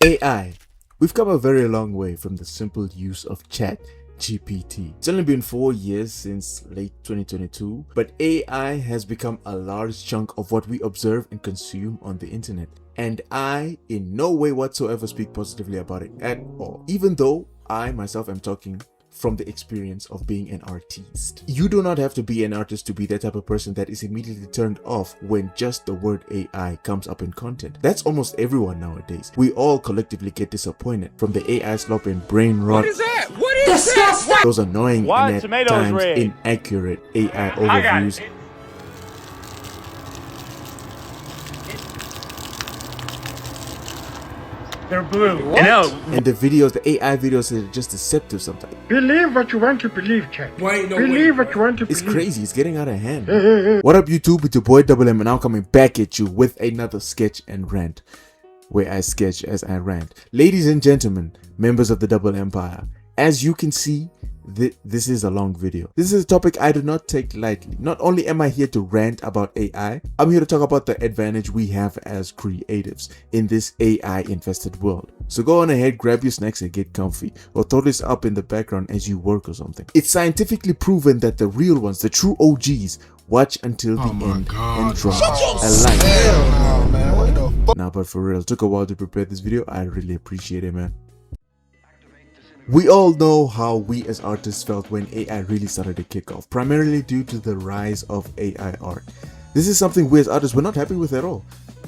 AI. We've come a very long way from the simple use of chat GPT. It's only been 4 years since late 2022, but AI has become a large chunk of what we observe and consume on the internet. And I in no way whatsoever speak positively about it at all, even though I myself am talking from the experience of being an artiste. You do not have to be an artist to be that type of person that is immediately turned off when just the word AI comes up in content. That's almost everyone nowadays. We all collectively get disappointed from the AI slop and brain rot. What is that? What is that? Those annoying and at times red? inaccurate AI overviews. They're blue. And the videos, the AI videos are just deceptive sometimes. Believe what you want to believe, Jack. Believe what you want to It's believe. crazy, it's getting out of hand. What up YouTube, it's your boy Double M, and now coming back at you with another sketch and rant, where I sketch as I rant. Ladies and gentlemen, members of the Double Empire, as you can see, this is a long video. This is a topic I do not take lightly. Not only am I here to rant about AI, I'm here to talk about the advantage we have as creatives in this AI infested world. So go on ahead, grab your snacks and get comfy, or throw this up in the background as you work or something. It's scientifically proven that the real ones, the true OGs, watch until the end and drop a like. Nah, but for real, took a while to prepare this video. I really appreciate it, man. We all know how we as artists felt when AI really started to kick off, primarily due to the rise of AI art. This is something we as artists were not happy with at all.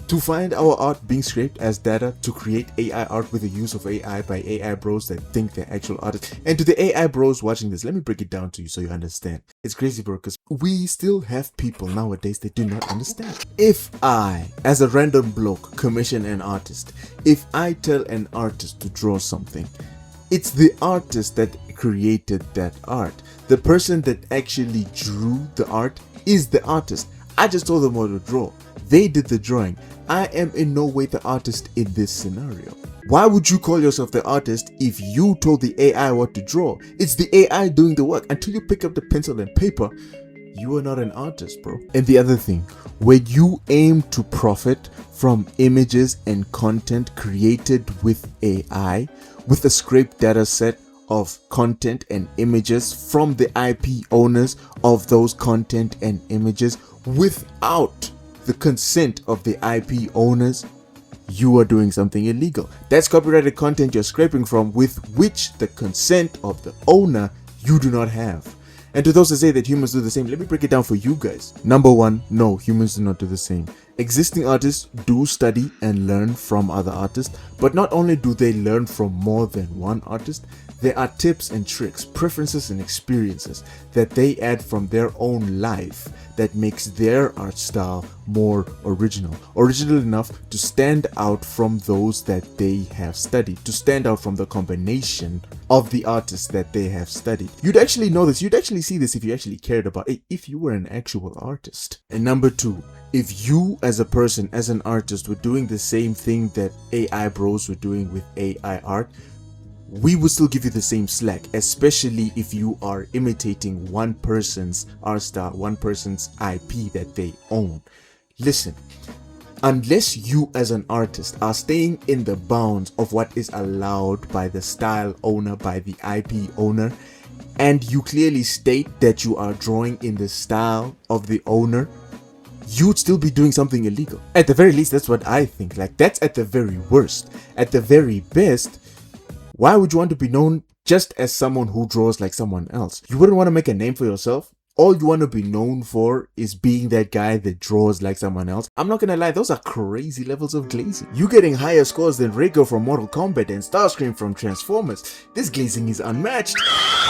To find our art being scraped as data to create AI art with the use of AI by AI bros that think they're actual artists. And to the AI bros watching this, let me break it down to you so you understand. It's crazy, bro, because we still have people nowadays that do not understand. If I, as a random bloke, commission an artist, if I tell an artist to draw something, it's the artist that created that art. The person that actually drew the art is the artist. I just told them what to draw. They did the drawing. I am in no way the artist in this scenario. Why would you call yourself the artist if you told the AI what to draw? It's the AI doing the work. Until you pick up the pencil and paper, you are not an artist, bro. And the other thing, when you aim to profit from images and content created with AI, with a scraped data set of content and images from the IP owners of those content and images without the consent of the IP owners, you are doing something illegal. That's copyrighted content you're scraping from, with which the consent of the owner you do not have. And to those that say that humans do the same, let me break it down for you guys. Number one, no, humans do not do the same. Existing artists do study and learn from other artists, but not only do they learn from more than one artist, there are tips and tricks, preferences and experiences that they add from their own life that makes their art style more original enough to stand out from those that they have studied, to stand out from the combination of the artists that they have studied. You'd actually know this, you'd actually see this if you actually cared about it, if you were an actual artist. And number two, if you as a person, as an artist, were doing the same thing that AI bros were doing with AI art, we would still give you the same slack, especially if you are imitating one person's art style, one person's IP that they own. Listen, unless you as an artist are staying in the bounds of what is allowed by the style owner, by the IP owner, and you clearly state that you are drawing in the style of the owner, you'd still be doing something illegal. At the very least, that's what I think. Like, that's at the very worst. At the very best, why would you want to be known just as someone who draws like someone else? You wouldn't want to make a name for yourself. All you want to be known for is being that guy that draws like someone else. I'm not gonna lie, those are crazy levels of glazing. You getting higher scores than Rico from Mortal Kombat and Starscream from Transformers. This glazing is unmatched.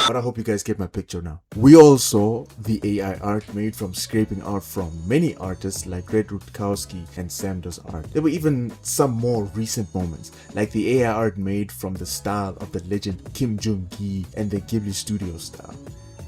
But I hope you guys get my picture now. We all saw the AI art made from scraping art from many artists like Red Rutkowski and Samdo's art. There were even some more recent moments, like the AI art made from the style of the legend Kim Jong-gi and the Ghibli Studio style.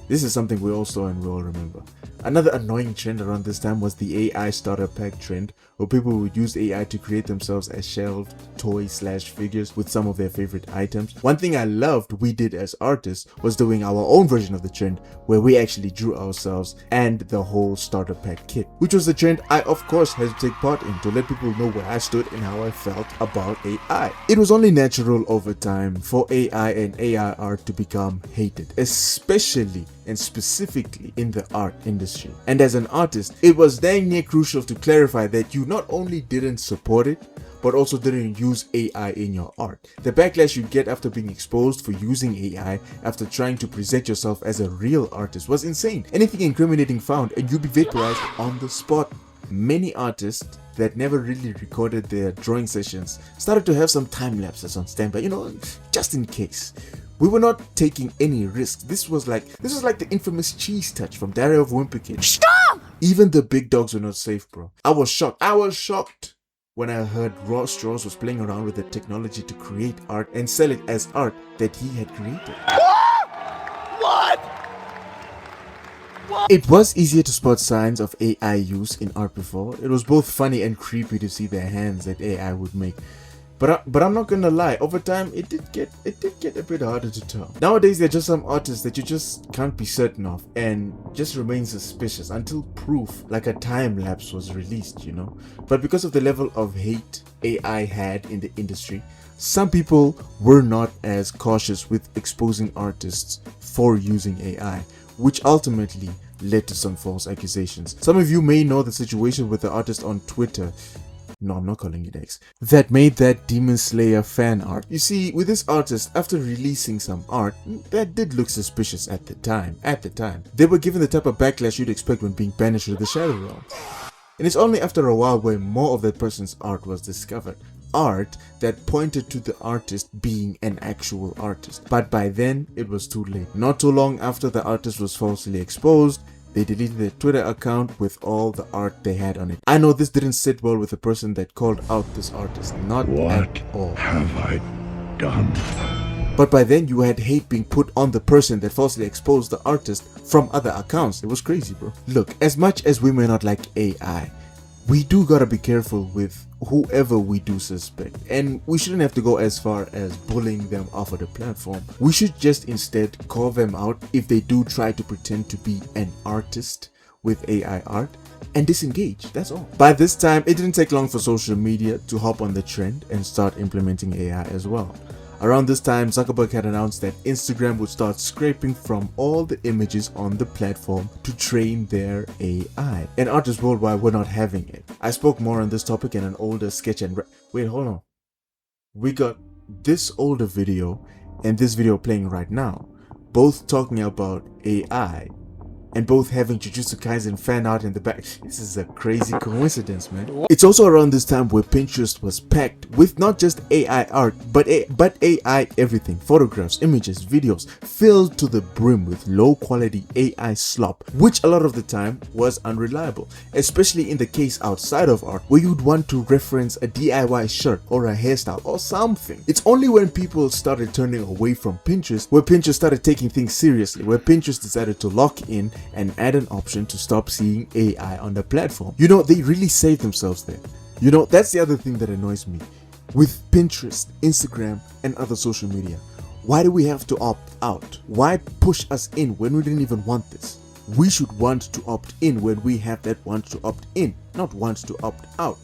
This is something we all saw and we all remember. Another annoying trend around this time was the AI starter pack trend, where people would use AI to create themselves as shelved toy/figures with some of their favorite items. One thing I loved we did as artists was doing our own version of the trend, where we actually drew ourselves and the whole starter pack kit, which was the trend I of course had to take part in to let people know where I stood and how I felt about AI. It was only natural over time for AI and AI art to become hated, especially and specifically in the art industry. And as an artist, it was dang near crucial to clarify that you not only didn't support it, but also didn't use AI in your art. The backlash you get after being exposed for using AI after trying to present yourself as a real artist was insane. Anything incriminating found and you'd be vaporized on the spot. Many artists that never really recorded their drawing sessions started to have some time lapses on standby, just in case. We were not taking any risks. This was like the infamous cheese touch from Diary of a Wimpy Kid. Stop! Even the big dogs were not safe, bro. I was shocked when I heard Ross Strauss was playing around with the technology to create art and sell it as art that he had created. What? It was easier to spot signs of AI use in art before. It was both funny and creepy to see the hands that AI would make. But I'm not gonna lie, over time it did get a bit harder to tell. Nowadays there are just some artists that you just can't be certain of and just remain suspicious until proof like a time lapse was released, But because of the level of hate AI had in the industry, some people were not as cautious with exposing artists for using AI, which ultimately led to some false accusations. Some of you may know the situation with the artist on Twitter. No, I'm not calling it X. That made that Demon Slayer fan art. You see, with this artist, after releasing some art, that did look suspicious at the time. They were given the type of backlash you'd expect when being banished to the Shadow Realm. And it's only after a while where more of that person's art was discovered. Art that pointed to the artist being an actual artist. But by then, it was too late. Not too long after the artist was falsely exposed, they deleted their Twitter account with all the art they had on it. I know this didn't sit well with the person that called out this artist, not at all. What have I done? But by then you had hate being put on the person that falsely exposed the artist from other accounts. It was crazy, bro. Look, as much as we may not like AI, we do gotta be careful with whoever we do suspect, and we shouldn't have to go as far as bullying them off of the platform. We should just instead call them out if they do try to pretend to be an artist with AI art and disengage. That's all. By this time, it didn't take long for social media to hop on the trend and start implementing AI as well. Around this time, Zuckerberg had announced that Instagram would start scraping from all the images on the platform to train their AI. And artists worldwide were not having it. I spoke more on this topic in an older sketch and... Wait, hold on. We got this older video and this video playing right now, both talking about AI and both having Jujutsu Kaisen fan art in the back. This is a crazy coincidence, man. It's also around this time where Pinterest was packed with not just AI art, but AI everything. Photographs, images, videos, filled to the brim with low quality AI slop, which a lot of the time was unreliable, especially in the case outside of art, where you'd want to reference a DIY shirt or a hairstyle or something. It's only when people started turning away from Pinterest, where Pinterest started taking things seriously, where Pinterest decided to lock in and add an option to stop seeing AI on the platform. They really saved themselves there. That's the other thing that annoys me. With Pinterest, Instagram, and other social media, why do we have to opt out? Why push us in when we didn't even want this? We should want to opt in when we have that want to opt in, not want to opt out.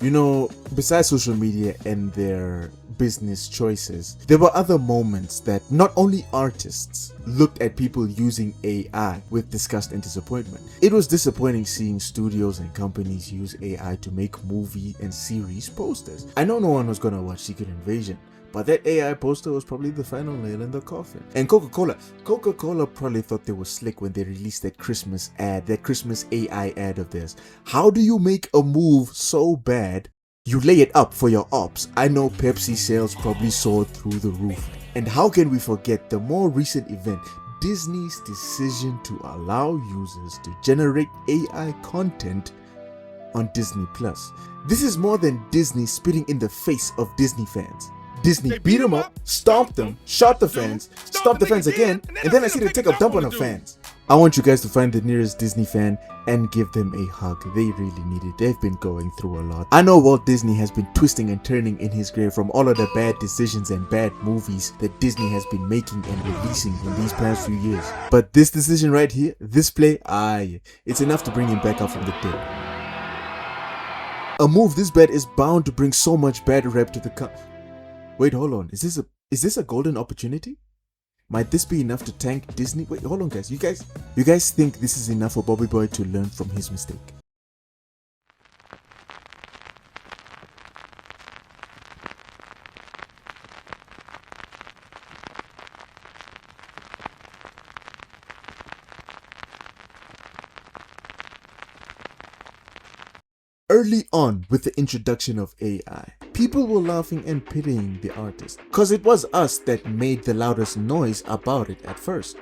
Besides social media and their business choices, there were other moments that not only artists looked at people using AI with disgust and disappointment. It was disappointing seeing studios and companies use AI to make movie and series posters. I know no one was gonna watch Secret Invasion, but that AI poster was probably the final nail in the coffin. And Coca-Cola probably thought they were slick when they released that Christmas ad, that Christmas AI ad of theirs. How do you make a move so bad you lay it up for your ops? I know Pepsi sales probably soared through the roof. And how can we forget the more recent event, Disney's decision to allow users to generate AI content on Disney+. This is more than Disney spitting in the face of Disney fans. Disney beat them up, stomped them, shot the fans, stomped the fans again, and then I see they take a dump on the fans. I want you guys to find the nearest Disney fan and give them a hug. They really need it. They've been going through a lot. I know Walt Disney has been twisting and turning in his grave from all of the bad decisions and bad movies that Disney has been making and releasing in these past few years. But this decision right here, this play, it's enough to bring him back up from the dead. A move this bad is bound to bring so much bad rep to the Wait, hold on. Is this a golden opportunity? Might this be enough to tank Disney? Wait, hold on guys. You guys think this is enough for Bobby Boy to learn from his mistake? Early on with the introduction of AI, people were laughing and pitying the artist, cause it was us that made the loudest noise about it at first.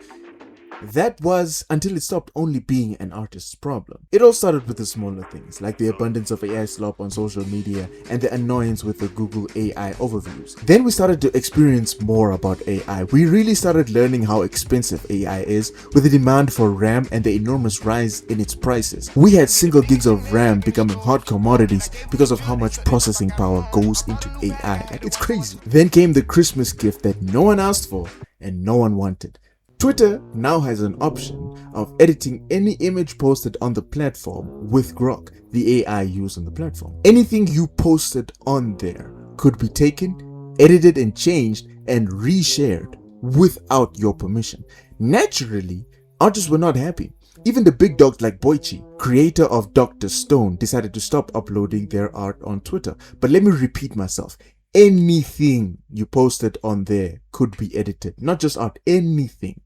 That was until it stopped only being an artist's problem. It all started with the smaller things, like the abundance of AI slop on social media and the annoyance with the Google AI overviews. Then we started to experience more about AI. We really started learning how expensive AI is, with the demand for RAM and the enormous rise in its prices. We had single gigs of RAM becoming hot commodities because of how much processing power goes into AI, and it's crazy. Then came the Christmas gift that no one asked for and no one wanted. Twitter now has an option of editing any image posted on the platform with Grok, the AI used on the platform. Anything you posted on there could be taken, edited and changed and reshared without your permission. Naturally, artists were not happy. Even the big dogs like Boichi, creator of Dr. Stone, decided to stop uploading their art on Twitter. But let me repeat myself. Anything you posted on there could be edited, not just art, anything.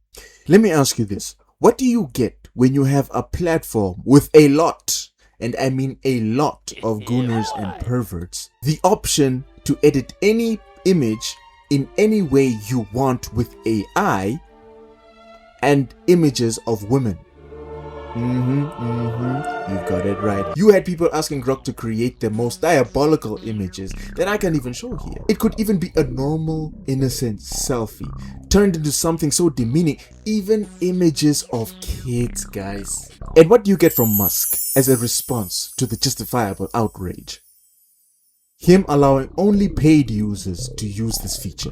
Let me ask you this. What do you get when you have a platform with a lot, and I mean a lot, of gooners and perverts, the option to edit any image in any way you want with AI and images of women? You've got it right. You had people asking Grok to create the most diabolical images that I can't even show here. It could even be a normal, innocent selfie, turned into something so demeaning, even images of kids, guys. And what do you get from Musk as a response to the justifiable outrage? Him allowing only paid users to use this feature.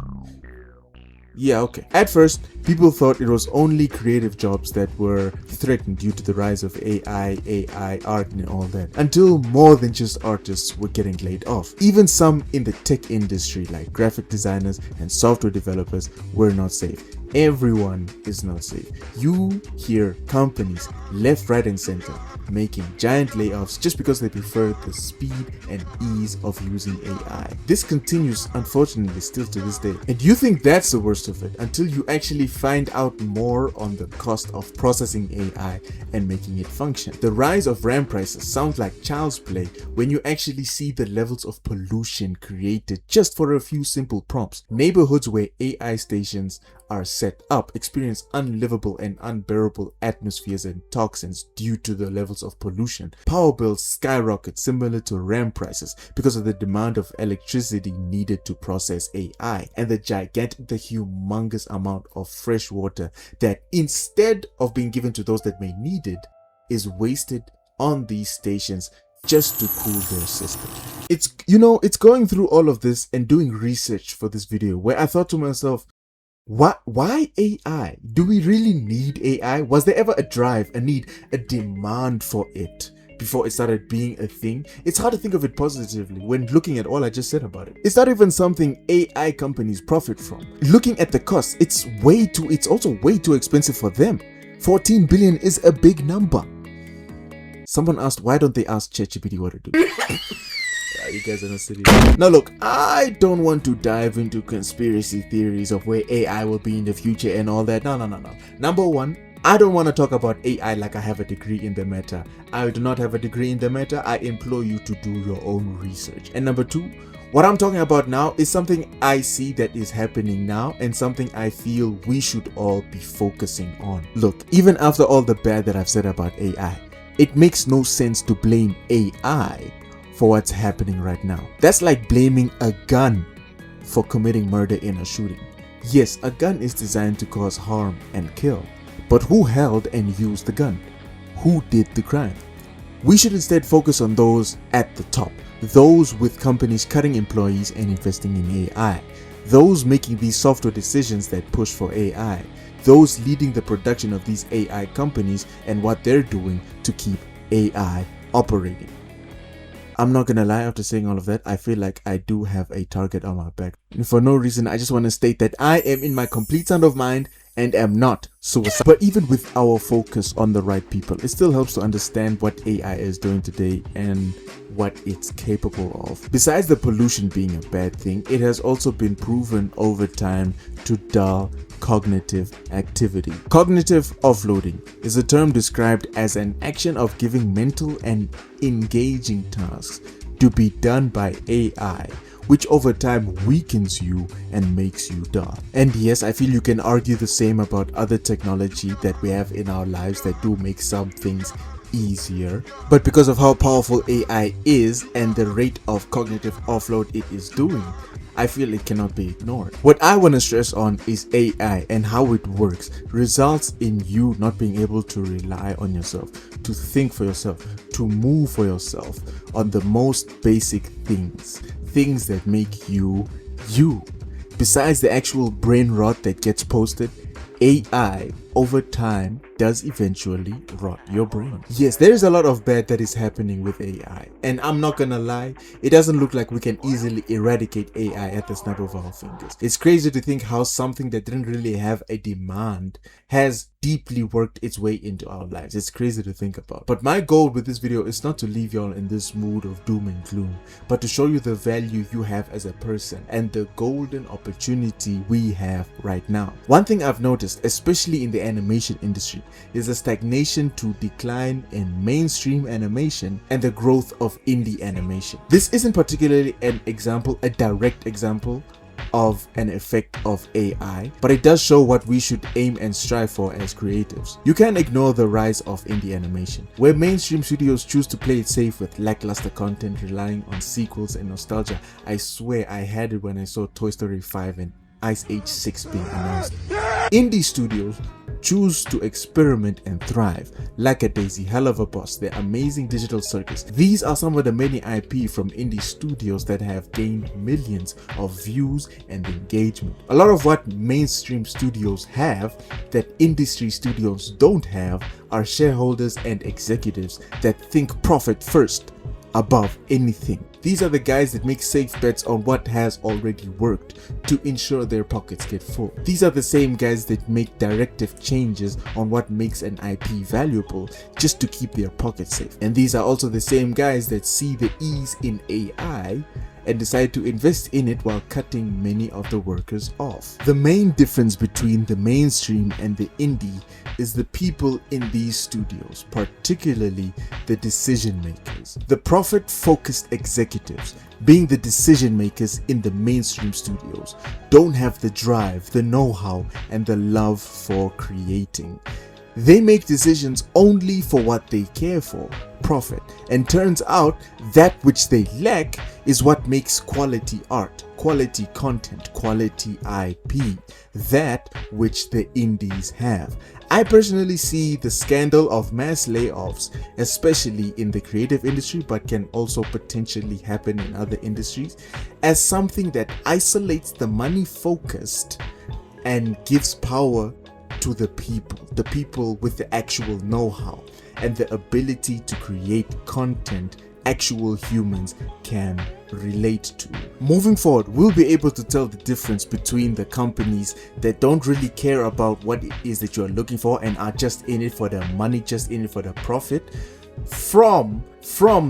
Yeah, okay. At first, people thought it was only creative jobs that were threatened due to the rise of AI art and all that, until more than just artists were getting laid off. Even some in the tech industry like graphic designers and software developers were not safe. Everyone is not safe. You hear companies left, right and center making giant layoffs just because they prefer the speed and ease of using AI. This continues, unfortunately, still to this day. And you think that's the worst of it until you actually find out more on the cost of processing AI and making it function. The rise of RAM prices sounds like child's play when you actually see the levels of pollution created just for a few simple prompts. Neighborhoods where AI stations are set up experience unlivable and unbearable atmospheres and toxins due to the levels of pollution. Power bills skyrocket similar to RAM prices because of the demand of electricity needed to process AI and the humongous amount of fresh water that, instead of being given to those that may need it, is wasted on these stations just to cool their system. It's going through all of this and doing research for this video where I thought to myself, why AI? Do we really need AI? Was there ever a drive, a need, a demand for it before it started being a thing? It's hard to think of it positively when looking at all I just said about it. It's not even something AI companies profit from. Looking at the cost, it's also way too expensive for them. 14 billion is a big number. Someone asked, why don't they ask ChatGPT what to do? You guys are not silly. Now look, I don't want to dive into conspiracy theories of where AI will be in the future and all that. No. Number one, I don't want to talk about AI like I have a degree in the matter. I do not have a degree in the matter. I implore you to do your own research. And number two, what I'm talking about now is something I see that is happening now and something I feel we should all be focusing on. Look, even after all the bad that I've said about AI, it makes no sense to blame AI for what's happening right now. That's like blaming a gun for committing murder in a shooting. Yes, a gun is designed to cause harm and kill, But who held and used the gun? Who did the crime? We should instead focus on those at the top, those with companies cutting employees and investing in AI, those making these software decisions that push for AI, those leading the production of these AI companies and what they're doing to keep AI operating. I'm not gonna lie, after saying all of that, I feel like I do have a target on my back. And for no reason, I just want to state that I am in my complete sound of mind and am not suicidal. But even with our focus on the right people, it still helps to understand what AI is doing today and what it's capable of. Besides the pollution being a bad thing, it has also been proven over time to dull cognitive activity. Cognitive offloading is a term described as an action of giving mental and engaging tasks to be done by AI, which over time weakens you and makes you dull. And yes, I feel you can argue the same about other technology that we have in our lives that do make some things easier, but because of how powerful AI is and the rate of cognitive offload it is doing, I feel it cannot be ignored. What I want to stress on is AI and how it works results in you not being able to rely on yourself, to think for yourself, to move for yourself on the most basic things that make you you. Besides the actual brain rot that gets posted, AI over time does eventually rot your brain. Yes, there is a lot of bad that is happening with AI, and I'm not gonna lie, it doesn't look like we can easily eradicate AI at the snap of our fingers. It's crazy to think how something that didn't really have a demand has deeply worked its way into our lives. It's crazy to think about. But my goal with this video is not to leave y'all in this mood of doom and gloom, but to show you the value you have as a person and the golden opportunity we have right now. One thing I've noticed, especially in the animation industry, is a stagnation to decline in mainstream animation and the growth of indie animation. This isn't particularly an example, a direct example of an effect of AI, but it does show what we should aim and strive for as creatives. You can't ignore the rise of indie animation, where mainstream studios choose to play it safe with lackluster content relying on sequels and nostalgia. I swear I had it when I saw Toy Story 5 and Ice Age 6 being announced. Indie studios choose to experiment and thrive. Lackadaisy, Hell of a Boss, The Amazing Digital Circus. These are some of the many IP from indie studios that have gained millions of views and engagement. A lot of what mainstream studios have that industry studios don't have are shareholders and executives that think profit first above anything. These are the guys that make safe bets on what has already worked to ensure their pockets get full. These are the same guys that make directive changes on what makes an IP valuable just to keep their pockets safe. And these are also the same guys that see the ease in AI and decide to invest in it while cutting many of the workers off. The main difference between the mainstream and the indie is the people in these studios, particularly the decision makers. The profit-focused executives, being the decision makers in the mainstream studios, don't have the drive, the know-how, and the love for creating. They make decisions only for what they care for, profit, and turns out that which they lack is what makes quality art, quality content, quality IP, that which the indies have. I personally see the scandal of mass layoffs, especially in the creative industry, but can also potentially happen in other industries, as something that isolates the money-focused and gives power to the people with the actual know-how and the ability to create content actual humans can relate to. Moving forward, we'll be able to tell the difference between the companies that don't really care about what it is that you're looking for and are just in it for the money, just in it for the profit, from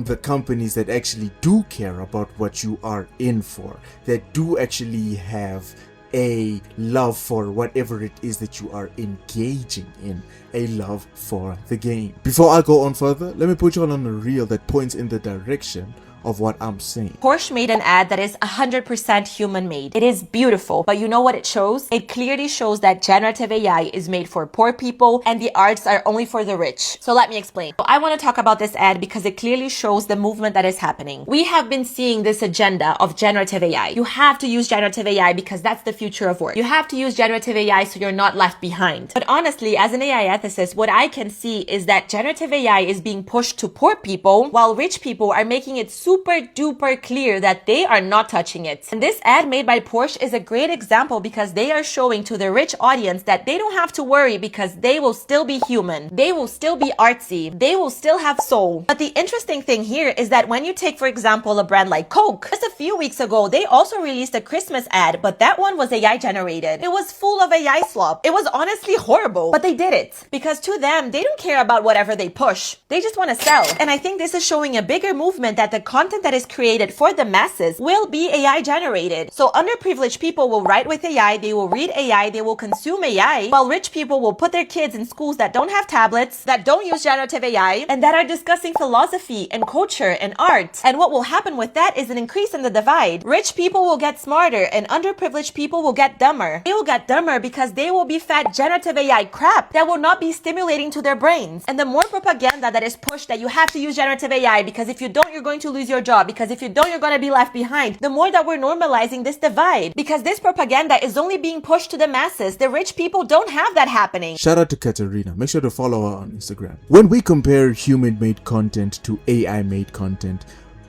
the companies that actually do care about what you are in for, that do actually have a love for whatever it is that you are engaging in, a love for the game. Before I go on further, let me put you all on a reel that points in the direction of what I'm saying. Porsche made an ad that is 100% human made. It is beautiful, but you know what it shows? It clearly shows that generative AI is made for poor people and the arts are only for the rich. So let me explain. I want to talk about this ad because it clearly shows the movement that is happening. We have been seeing this agenda of generative AI. You have to use generative AI because that's the future of work. You have to use generative AI so you're not left behind. But honestly, as an AI ethicist, what I can see is that generative AI is being pushed to poor people while rich people are making it super duper clear that they are not touching it. And this ad made by Porsche is a great example because they are showing to the rich audience that they don't have to worry because they will still be human. They will still be artsy. They will still have soul. But the interesting thing here is that when you take, for example, a brand like Coke, just a few weeks ago, they also released a Christmas ad, but that one was AI generated. It was full of AI slop. It was honestly horrible, but they did it because to them, they don't care about whatever they push. They just want to sell. And I think this is showing a bigger movement that the content that is created for the masses will be AI generated. So underprivileged people will write with AI, they will read AI, they will consume AI, while rich people will put their kids in schools that don't have tablets, that don't use generative AI, and that are discussing philosophy and culture and art. And what will happen with that is an increase in the divide. Rich people will get smarter and underprivileged people will get dumber. They will get dumber because they will be fed generative AI crap that will not be stimulating to their brains. And the more propaganda that is pushed that you have to use generative AI because if you don't, you're going to lose your job, because if you don't, you're going to be left behind, the more that we're normalizing this divide because this propaganda is only being pushed to the masses. The rich people don't have that happening. Shout out to Katerina. Make sure to follow her on Instagram. When we compare human-made content to AI-made content,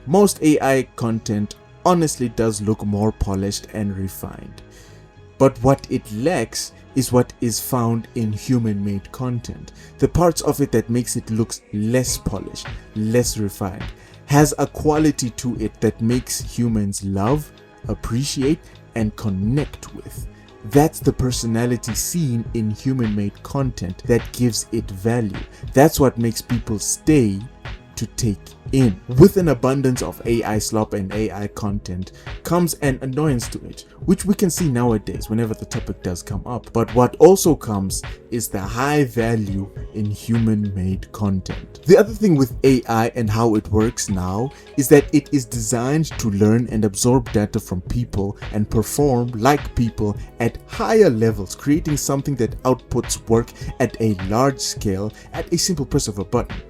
most AI content honestly does look more polished and refined. But what it lacks is what is found in human-made content. The parts of it that makes it look less polished, less refined, has a quality to it that makes humans love, appreciate, and connect with. That's the personality seen in human-made content that gives it value. That's what makes people stay to take in. With an abundance of AI slop and AI content comes an annoyance to it, which we can see nowadays whenever the topic does come up. But what also comes is the high value in human-made content. The other thing with AI and how it works now is that it is designed to learn and absorb data from people and perform like people at higher levels, creating something that outputs work at a large scale at a simple press of a button.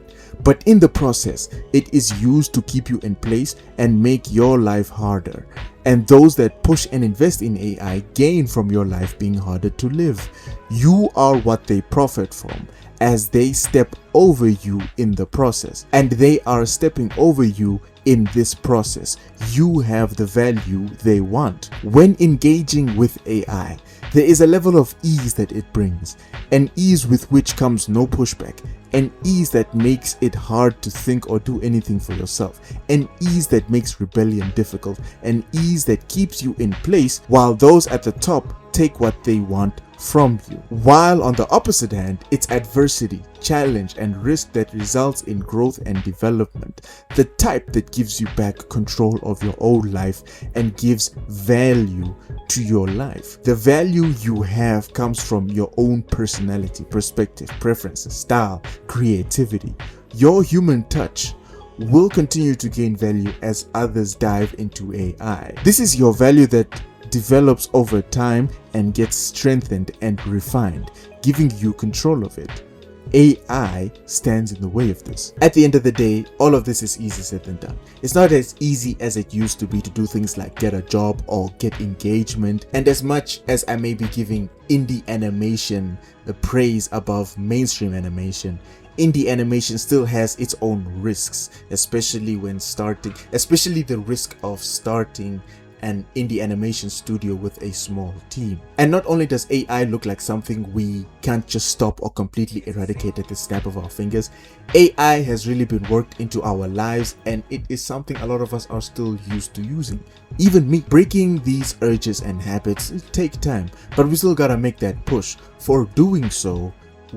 But in the process, it is used to keep you in place and make your life harder. And those that push and invest in AI gain from your life being harder to live. You are what they profit from as they step over you in the process. And they are stepping over you in this process. You have the value they want. When engaging with AI, there is a level of ease that it brings, an ease with which comes no pushback, an ease that makes it hard to think or do anything for yourself, an ease that makes rebellion difficult, an ease that keeps you in place while those at the top take what they want from you. While on the opposite hand, it's adversity, challenge, and risk that results in growth and development, the type that gives you back control of your own life and gives value to your life. The value you have comes from your own personality, perspective, preferences, style, creativity. Your human touch will continue to gain value as others dive into AI. This is your value that develops over time and gets strengthened and refined, giving you control of it. AI stands in the way of this. At the end of the day, all of this is easier said than done. It's not as easy as it used to be to do things like get a job or get engagement. And as much as I may be giving indie animation the praise above mainstream animation, indie animation still has its own risks, especially the risk of starting an indie animation studio with a small team. And not only does AI look like something we can't just stop or completely eradicate at the snap of our fingers, AI has really been worked into our lives and it is something a lot of us are still used to using. Even me. Breaking these urges and habits take time, but we still gotta make that push. For doing so,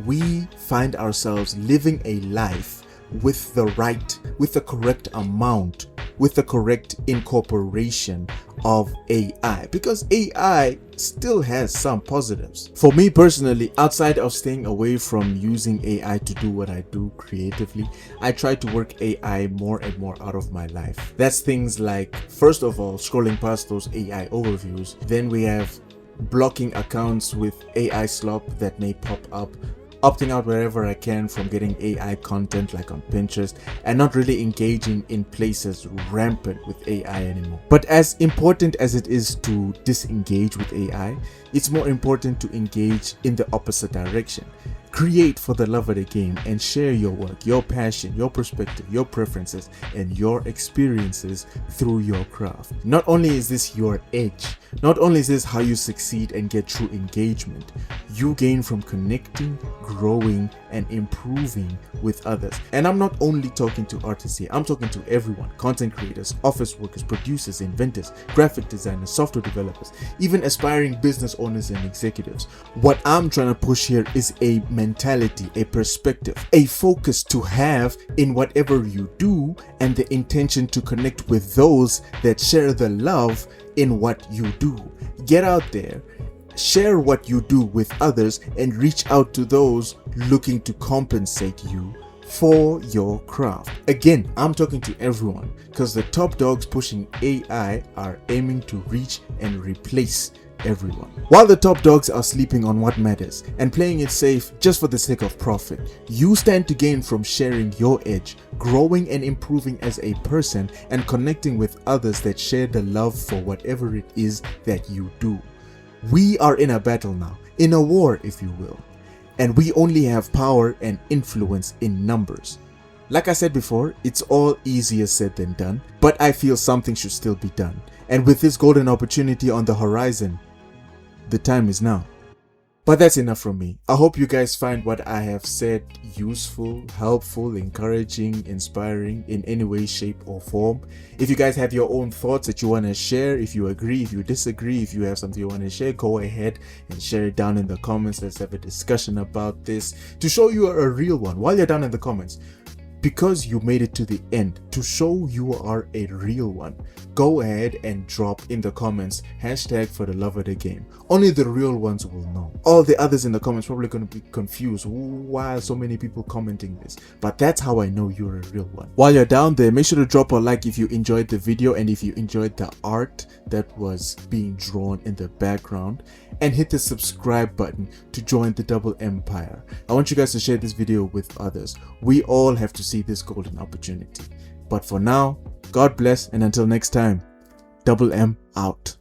we find ourselves living a life with the correct amount with the correct incorporation of AI, because AI still has some positives. For me personally, outside of staying away from using AI to do what I do creatively, I try to work AI more and more out of my life. That's things like, first of all, scrolling past those AI overviews. Then we have blocking accounts with AI slop that may pop up, opting out wherever I can from getting AI content like on Pinterest, and not really engaging in places rampant with AI anymore. But as important as it is to disengage with AI, it's more important to engage in the opposite direction. Create for the love of the game and share your work, your passion, your perspective, your preferences, and your experiences through your craft. Not only is this your edge, not only is this how you succeed and get true engagement, you gain from connecting, growing, and improving with others. And I'm not only talking to artists here, I'm talking to everyone: content creators, office workers, producers, inventors, graphic designers, software developers, even aspiring business owners and executives. What I'm trying to push here is a mentality, a perspective, a focus to have in whatever you do, and the intention to connect with those that share the love in what you do. Get out there, share what you do with others, and reach out to those looking to compensate you for your craft. Again, I'm talking to everyone, because the top dogs pushing AI are aiming to reach and replace everyone, while the top dogs are sleeping on what matters and playing it safe just for the sake of profit. You stand to gain from sharing your edge, growing and improving as a person, and connecting with others that share the love for whatever it is that you do. We are in a battle now, in a war if you will, and we only have power and influence in numbers. Like I said before, it's all easier said than done, but I feel something should still be done. And with this golden opportunity on the horizon, the time is now. But that's enough from me. I hope you guys find what I have said useful, helpful, encouraging, inspiring in any way, shape or form. If you guys have your own thoughts that you want to share, if you agree, if you disagree, if you have something you want to share, go ahead and share it down in the comments. Let's have a discussion about this to show you are a real one. While you're down in the comments, because you made it to the end, to show you are a real one, go ahead and drop in the comments hashtag for the love of the game. Only the real ones will know. All the others in the comments probably going to be confused. Why are so many people commenting this? But that's how I know you're a real one. While you're down there, make sure to drop a like if you enjoyed the video and if you enjoyed the art that was being drawn in the background, and hit the subscribe button to join the Double Empire. I want you guys to share this video with others. We all have to see this golden opportunity. But for now, God bless, and until next time, Double M out.